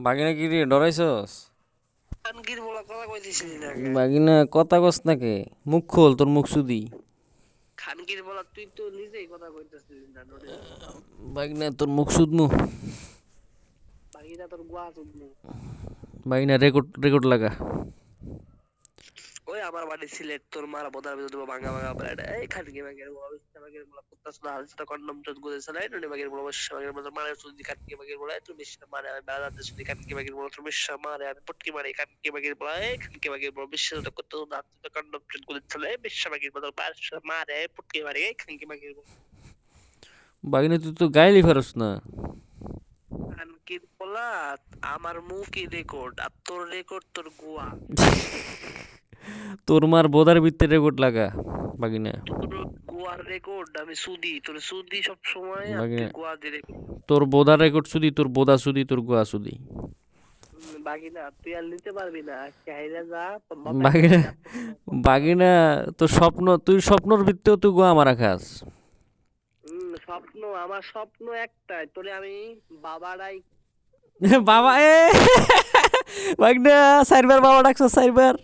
বাগিনা কি রে ডরাইছস? কানকির বলা কথা কইতেছিলি না কে? বাগিনা কথা কস নাকে, মুখ খোল, তোর মুখ সুদি। খানকির বলা তুই তো নিজেই কথা কইতেছিলি না নোটিস করছ? বাগিনা তোর মুখ সুদমু। বাকিটা তোর গোয়া চুদমু। বাগিনা রেকর্ড রেকর্ড লাগা। ওই আমার বাড়ি সিলেট তোর মার বোদার ভিতর দেবো ভাঙা ভাঙা প্লেট এই খানকি বাগের বলা বিস্তা বাগের বলা কুত্তা সুদা হালসটা কন্ডম চোদ গুলে চালাই নুনি বাগের বলা বস্যা বাগের বলা মারের সুদি খানকি বাগের বলা তুমি বিশ্বা মারে আমি বেড়াতে সুদি খানকি বাগের বলা তুমি বিশ্বা মারে আমি পটকি মারি খানকি বাগের বলা এই খানকি বাগের বলা বিশ্বা কুত্তা সুদা হালসটা কন্ডম চোদ গুলে চালাই বিশ্বা বাগের বলা মারে পটকি মারি এই খানকি বাগের বলা বাগিনা তুই তো গাইলি পারস না। খানকির বলা আমার মুখই রেকর্ড আর তোর রেকর্ড তোর গোয়া তোর মার বোদার ভিতরে রেকর্ড লাগা। বাগিনা তোর গোয়ার রেকর্ড আমি সুদি তোর সুদি সব সময় আর বাগিনা তুই গোয়া দিয়ে রেকর্ড তোর বোদার রেকর্ড সুদি, তোর বোদা সুদি, তোর গোয়া সুদি। বাকি না তুই আর নিতে পারবি না চাইলে যা তোর বাপের কাছে বাগিনা যা বাগিনা তোর স্বপ্ন, তুই স্বপ্নর ভিত্তিও তুই গোয়া মারা খাস। স্বপ্ন আমার স্বপ্ন একটাই তোরে আমি বাবারাই বাবা এ বাগনা চারবার বাবা ডাকছো, চারবার।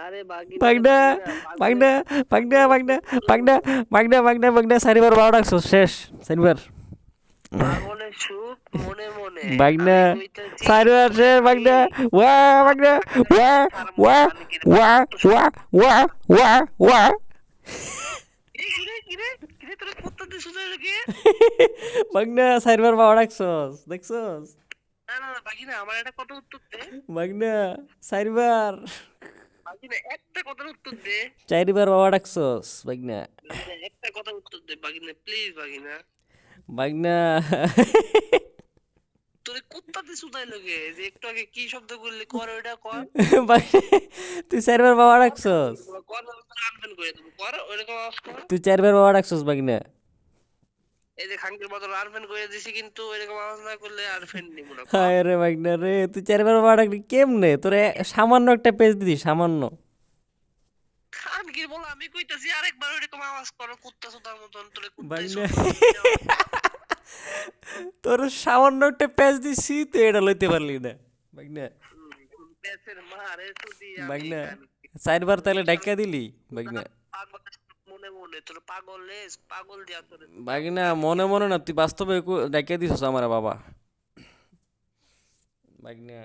আরে বাগিনা রে বাগনা বাগিনা বাগনা পাগলের বাগনা সুখ বাগনা বাগনা বাগনা বাগনা চারবার বাবা ডাকছো, শেষ। চারবার পাগলের সুখ মনে মনে বাগনা আমি কইতেছি চারবার তোরে শেষ। আমি বাগনা ওয়া বাগনা ওয়া ছাড়বো ওয়া খানকির ওয়া ওয়া ওয়া ওয়া ওয়া কিরে কিরে কিরে তোর কুত্তা দিয়ে সুজা লাগে বাগনা চারবার বাবা ডাকছস, দেখছস? না না না বাকি না আমার একটা কথা উত্তর দে বাগনা চারবার বাকি না একটা কথার উত্তর দে চারবার বাবা ডাকছস বাগনা। বাকি না একটা কথার উত্তর দে বাকি না প্লিজ বাকি না বাগনা তোরে কুত্তাতে সুদাই লাগে যে একটু আগে কি শব্দ করলি কর ওইটা কর তুই চারবার বাবা ডাকছস, কর আনবেন করে দেবো কর ওইরকম আওয়াজ কর তুই চারবার বাবা ডাকছস বাগনা। এই যে খানকির বদল আনবেন করে দিছি কিন্তু ওইরকম আওয়াজ না করলে আর ফ্রেন্ড নিব না কর হায় রে বাগনা রে, তুই চারবার বাবা ডাকলি কেমনে? তোরে সামান্য একটা পেজ দিদি, সামান্য। খানকির বল আমি কইতাছি আরেকবার ওইরকম আওয়াজ কর কুত্তা সুদার মতন তোরে কুত্তাই বাগনা সুদ আওয়াজ কর তোর সামান্য একটা পেজ দিছি, তুই এটা লইতে পারলি না বাগনা। পেছের মারে সুদি আমি বাগনা খানকি চারবার তাহলে বিশাল ডাক্কা দিলি বাগনা। পাগল মনে মনে তোর পাগল পাগল দিয়া তোরে সুদামু বাগনা মনে খানকির মনে না, তুই বাস্তবে ডাক্কা দিছস আমার বাবা বাগনা।